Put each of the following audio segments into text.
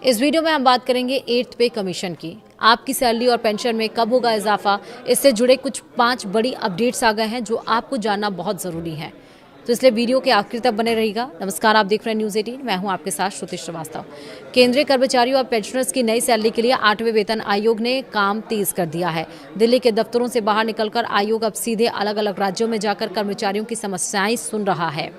इस वीडियो में हम बात करेंगे 8th पे कमीशन की। आपकी सैलरी और पेंशन में कब होगा इजाफा, इससे जुड़े कुछ 5 बड़ी अपडेट्स आ गए हैं जो आपको जानना बहुत ज़रूरी है। तो इसलिए वीडियो के आखिर तक बने रहिएगा। नमस्कार, आप देख रहे हैं न्यूज़ 18। मैं हूं आपके साथ श्रुति श्रीवास्तव। केंद्रीय कर्मचारियों और पेंशनर्स की नई सैलरी के लिए 8वें वेतन आयोग ने काम तेज कर दिया है। दिल्ली के दफ्तरों से बाहर निकलकर आयोग अब सीधे अलग अलग राज्यों में जाकर कर्मचारियों की समस्याएं सुन रहा है।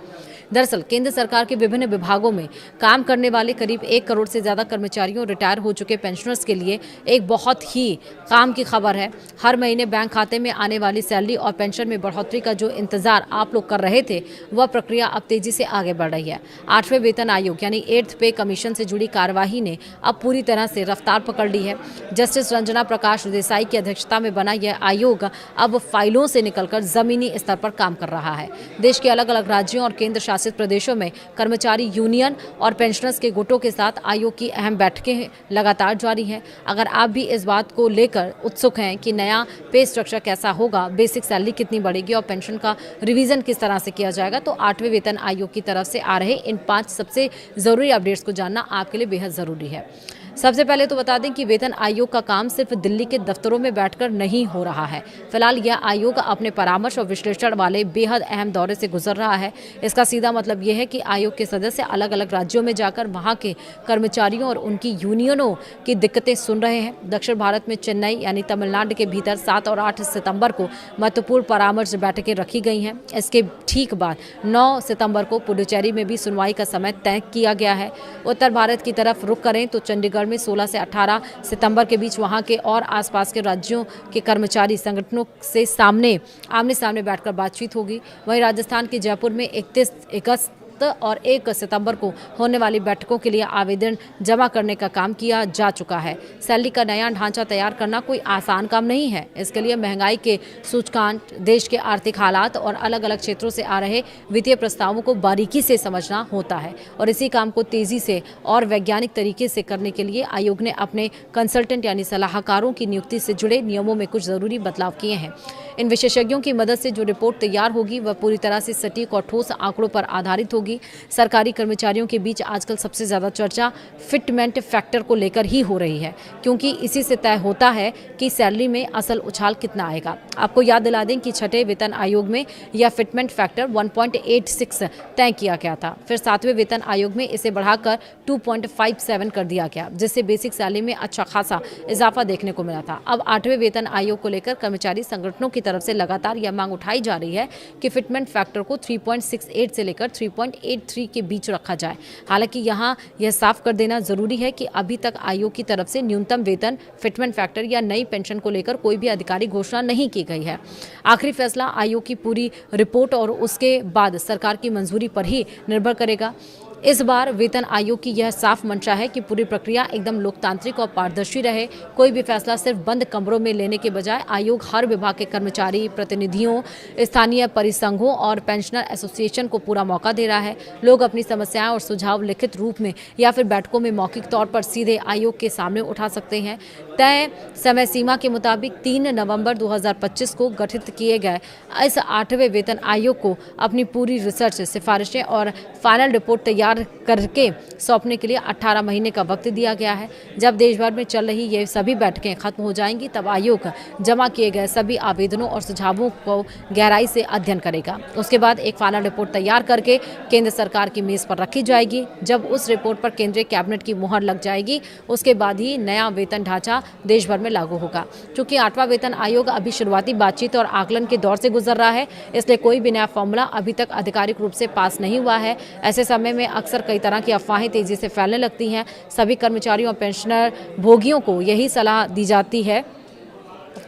दरअसल केंद्र सरकार के विभिन्न विभागों में काम करने वाले करीब 1 करोड़ से ज़्यादा कर्मचारियों, रिटायर हो चुके पेंशनर्स के लिए एक बहुत ही काम की खबर है। हर महीने बैंक खाते में आने वाली सैलरी और पेंशन में बढ़ोतरी का जो इंतजार आप लोग कर रहे थे, वह प्रक्रिया अब तेजी से आगे बढ़ रही है। 8वें वेतन आयोग यानी 8th पे कमीशन से जुड़ी कार्यवाही ने अब पूरी तरह से रफ्तार पकड़ ली है। जस्टिस रंजना प्रकाश देसाई की अध्यक्षता में बना यह आयोग अब फाइलों से निकलकर जमीनी स्तर पर काम कर रहा है। देश के अलग अलग राज्यों और केंद्र शासित प्रदेशों में कर्मचारी यूनियन और पेंशनर्स के गुटों के साथ आयोग की अहम बैठकें लगातार जारी हैं। अगर आप भी इस बात को लेकर उत्सुक हैं कि नया पे स्ट्रक्चर कैसा होगा, बेसिक सैलरी कितनी बढ़ेगी और पेंशन का रिवीजन किस तरह से किया जाएगा, तो 8वें वेतन आयोग की तरफ से आ रहे इन 5 सबसे जरूरी अपडेट्स को जानना आपके लिए बेहद जरूरी है। सबसे पहले तो बता दें कि वेतन आयोग का काम सिर्फ दिल्ली के दफ्तरों में बैठकर नहीं हो रहा है। फिलहाल यह आयोग अपने परामर्श और विश्लेषण वाले बेहद अहम दौरे से गुजर रहा है। इसका सीधा मतलब यह है कि आयोग के सदस्य अलग अलग राज्यों में जाकर वहां के कर्मचारियों और उनकी यूनियनों की दिक्कतें सुन रहे हैं। दक्षिण भारत में चेन्नई यानी तमिलनाडु के भीतर 7 और 8 सितंबर को महत्वपूर्ण परामर्श बैठकें रखी गई हैं। इसके ठीक बाद 9 सितंबर को पुडुचेरी में भी सुनवाई का समय तय किया गया है। उत्तर भारत की तरफ रुख करें तो चंडीगढ़ में 16 से 18 सितंबर के बीच वहां के और आसपास के राज्यों के कर्मचारी संगठनों से आमने सामने बैठकर बातचीत होगी। वहीं राजस्थान के जयपुर में 31 अगस्त और 1 सितंबर को होने वाली बैठकों के लिए आवेदन जमा करने का काम किया जा चुका है। सैलरी का नया ढांचा तैयार करना कोई आसान काम नहीं है। इसके लिए महंगाई के सूचकांक, देश के आर्थिक हालात और अलग अलग क्षेत्रों से आ रहे वित्तीय प्रस्तावों को बारीकी से समझना होता है और इसी काम को तेजी से और वैज्ञानिक तरीके से करने के लिए आयोग ने अपने कंसल्टेंट यानी सलाहकारों की नियुक्ति से जुड़े नियमों में कुछ जरूरी बदलाव किए हैं। इन विशेषज्ञों की मदद से जो रिपोर्ट तैयार होगी वह पूरी तरह से सटीक और ठोस आंकड़ों पर आधारित होगी। सरकारी कर्मचारियों के बीच आजकल सबसे ज्यादा चर्चा फिटमेंट फैक्टर को लेकर ही हो रही है, क्योंकि इसी से तय होता है कि सैलरी में असल उछाल कितना आएगा। आपको याद दिला दें कि 6ठे वेतन आयोग में यह फिटमेंट फैक्टर 1.86 तय किया गया था। फिर 7वें वेतन आयोग में इसे बढ़ाकर 2.57 कर दिया गया, जिससे बेसिक सैलरी में अच्छा खासा इजाफा देखने को मिला था। अब 8वें वेतन आयोग को लेकर कर्मचारी संगठनों की तरफ से लगातार यह मांग उठाई जा रही है कि फिटमेंट फैक्टर को 3.68 से लेकर 3.83 के बीच रखा जाए। हालांकि यहां यह साफ कर देना जरूरी है कि अभी तक आयोग की तरफ से न्यूनतम वेतन, फिटमेंट फैक्टर या नई पेंशन को लेकर कोई भी आधिकारिक घोषणा नहीं की गई है। आखिरी फैसला आयोग की पूरी रिपोर्ट और उसके बाद सरकार की मंजूरी पर ही निर्भर करेगा। इस बार वेतन आयोग की यह साफ मंशा है कि पूरी प्रक्रिया एकदम लोकतांत्रिक और पारदर्शी रहे। कोई भी फैसला सिर्फ बंद कमरों में लेने के बजाय आयोग हर विभाग के कर्मचारी प्रतिनिधियों, स्थानीय परिसंघों और पेंशनर एसोसिएशन को पूरा मौका दे रहा है। लोग अपनी समस्याएं और सुझाव लिखित रूप में या फिर बैठकों में मौखिक तौर पर सीधे आयोग के सामने उठा सकते हैं। तय समय सीमा के मुताबिक 3 नवंबर 2025 को गठित किए गए इस 8वें वेतन आयोग को अपनी पूरी रिसर्च, सिफारिशें और फाइनल रिपोर्ट तैयार करके सौंपने के लिए 18 महीने का वक्त दिया गया है। जब देश भर में चल रही ये सभी बैठकें खत्म हो जाएंगी, तब आयोग जमा किए गए सभी आवेदनों और सुझावों को गहराई से अध्ययन करेगा। उसके बाद एक फाइनल रिपोर्ट तैयार करके केंद्र सरकार की मेज पर रखी जाएगी। जब उस रिपोर्ट पर केंद्रीय कैबिनेट की मुहर लग जाएगी, उसके बाद ही नया वेतन ढांचा देश भर में लागू होगा। चूंकि 8वां वेतन आयोग अभी शुरुआती बातचीत और आकलन के दौर से गुजर रहा है, इसलिए कोई भी नया फॉर्मूला अभी तक आधिकारिक रूप से पास नहीं हुआ है। ऐसे समय में अक्सर कई तरह की अफवाहें तेजी से फैलने लगती हैं। सभी कर्मचारियों और पेंशनर भोगियों को यही सलाह दी जाती है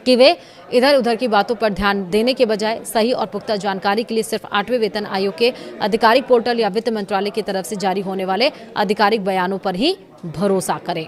कि वे इधर उधर की बातों पर ध्यान देने के बजाय सही और पुख्ता जानकारी के लिए सिर्फ 8वें वेतन आयोग के आधिकारिक पोर्टल या वित्त मंत्रालय की तरफ से जारी होने वाले आधिकारिक बयानों पर ही भरोसा करें।